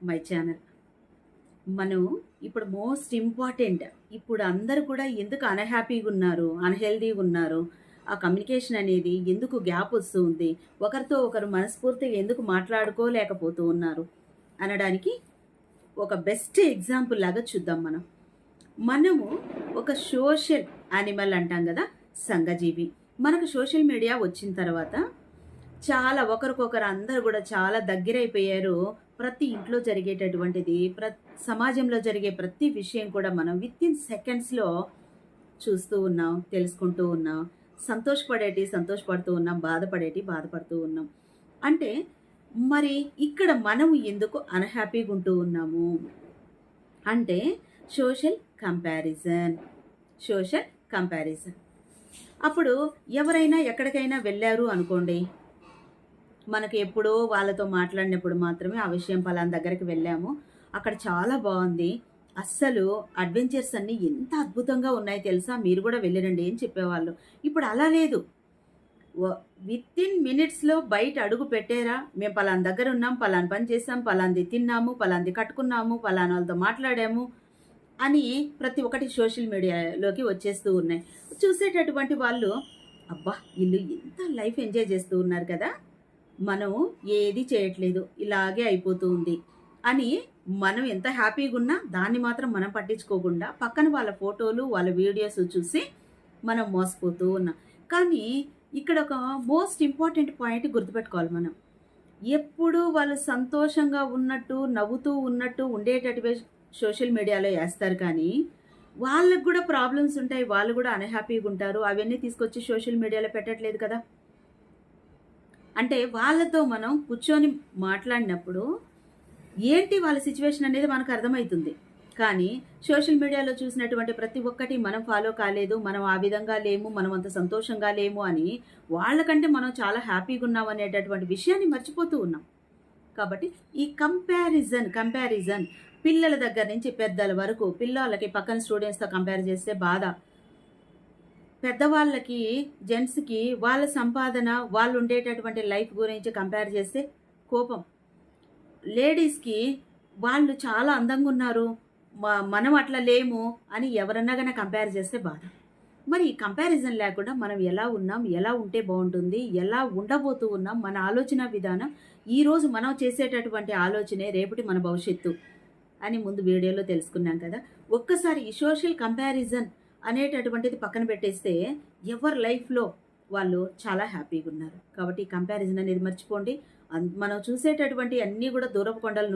My channel. మనం ఇప్పుడు most important, ఇప్పుడు అందరూ కూడా ఎందుకు అన్‌హ్యాపీగా ఉన్నారు, అన్‌హెల్తీగా ఉన్నారు, ఆ కమ్యూనికేషన్ అనేది ఎందుకు గ్యాప్ వస్తూ ఉంది, ఒకరితో ఒకరు మనస్ఫూర్తిగా ఎందుకు మాట్లాడుకోలేకపోతూ ఉన్నారు అనడానికి ఒక బెస్ట్ ఎగ్జాంపుల్ లాగా చూద్దాం మనం. మనము ఒక సోషల్ యానిమల్ అంటాం కదా, సంఘజీవి. మనకు సోషల్ మీడియా వచ్చిన తర్వాత చాలా ఒకరికొకరు అందరూ కూడా చాలా దగ్గరైపోయారు. ప్రతి ఇంట్లో జరిగేటటువంటిది, సమాజంలో జరిగే ప్రతి విషయం కూడా మనం వితిన్ సెకండ్స్‌లో చూస్తూ ఉన్నాం, తెలుసుకుంటూ ఉన్నాం. సంతోషపడుతూ ఉన్నాం, బాధపడుతూ ఉన్నాం. అంటే మరి ఇక్కడ మనం ఎందుకు అన్‌హ్యాపీగా ఉంటూ ఉన్నాము అంటే సోషల్ కంపారిజన్. Social comparison. అప్పుడు ఎవరైనా ఎక్కడికైనా వెళ్లారు అనుకోండి, మనకు ఎప్పుడో వాళ్ళతో మాట్లాడినప్పుడు మాత్రమే ఆ విషయం పలానా దగ్గరికి వెళ్ళాము, అక్కడ చాలా బాగుంది, అస్సలు అడ్వెంచర్స్ అన్నీ ఎంత అద్భుతంగా ఉన్నాయి తెలుసా, మీరు కూడా వెళ్ళిరండి అని చెప్పేవాళ్ళు. ఇప్పుడు అలా లేదు. వితిన్ మినిట్స్లో బయట అడుగు పెట్టారా, మేము పలానా దగ్గర ఉన్నాం, పలానా పని చేసాం, పలాంది తిన్నాము, పలాంది కట్టుకున్నాము, పలానా వాళ్ళతో మాట్లాడాము అని ప్రతి ఒక్కటి సోషల్ మీడియాలోకి వచ్చేస్తూ ఉన్నాయి. చూసేటటువంటి వాళ్ళు, అబ్బా వీళ్ళు ఎంత లైఫ్ ఎంజాయ్ చేస్తూ ఉన్నారు కదా, మనం ఏది చేయట్లేదు, ఇలాగే అయిపోతూ ఉంది అని మనం ఎంత హ్యాపీగా ఉన్నా దాన్ని మాత్రం మనం పట్టించుకోకుండా పక్కన వాళ్ళ ఫోటోలు, వాళ్ళ వీడియోస్ చూసి మనం మోసపోతూ ఉన్నాం. కానీ ఇక్కడ ఒక మోస్ట్ ఇంపార్టెంట్ పాయింట్ గుర్తుపెట్టుకోవాలి మనం. ఎప్పుడు వాళ్ళు సంతోషంగా ఉన్నట్టు, నవ్వుతూ ఉన్నట్టు ఉండేటట్టువే సోషల్ మీడియాలో వేస్తారు. కానీ వాళ్ళకు కూడా ప్రాబ్లమ్స్ ఉంటాయి, వాళ్ళు కూడా అన్‌హ్యాపీగా ఉంటారు. అవన్నీ తీసుకొచ్చి సోషల్ మీడియాలో పెట్టట్లేదు కదా. అంటే వాళ్ళతో మనం కూర్చొని మాట్లాడినప్పుడు ఏంటి వాళ్ళ సిచ్యువేషన్ అనేది మనకు అర్థమవుతుంది. కానీ సోషల్ మీడియాలో చూసినటువంటి ప్రతి ఒక్కటి మనం ఫాలో కాలేదు, మనం ఆ విధంగా లేము, మనం అంత సంతోషంగా లేము అని వాళ్ళకంటే మనం చాలా హ్యాపీగా ఉన్నాం అనేటటువంటి విషయాన్ని మర్చిపోతూ ఉన్నాం. కాబట్టి ఈ కంపారిజన్ పిల్లల దగ్గర నుంచి పెద్దల వరకు, పిల్లలకి పక్కన స్టూడెంట్స్తో కంపేర్ చేస్తే బాధ, పెద్దవాళ్ళకి, జెంట్స్‌కి వాళ్ళ సంపాదన, వాళ్ళు ఉండేటటువంటి లైఫ్ గురించి కంపేర్ చేస్తే కోపం, లేడీస్‌కి వాళ్ళు చాలా అందంగా ఉన్నారు, మనం అట్లా లేము అని ఎవరన్నా గన కంపేర్ చేస్తే బాధ. మరి ఈ కంపారిజన్ లేకుండా మనం ఎలా ఉన్నాం, ఎలా ఉంటే బాగుంటుంది, ఎలా ఉండబోతూ ఉన్నాం, మన ఆలోచన విధానం, ఈరోజు మనం చేసేటటువంటి ఆలోచనే రేపటి మన భవిష్యత్తు అని ముందు వీడియోలో తెలుసుకున్నాం కదా. ఒక్కసారి ఈ సోషల్ కంపారిజన్ అనేటటువంటిది పక్కన పెట్టేస్తే ఎవరి లైఫ్లో వాళ్ళు చాలా హ్యాపీగా ఉన్నారు. కాబట్టి కంపారిజన్ అనేది మర్చిపోండి. మనం చూసేటటువంటి అన్నీ కూడా దూరపు కొండలు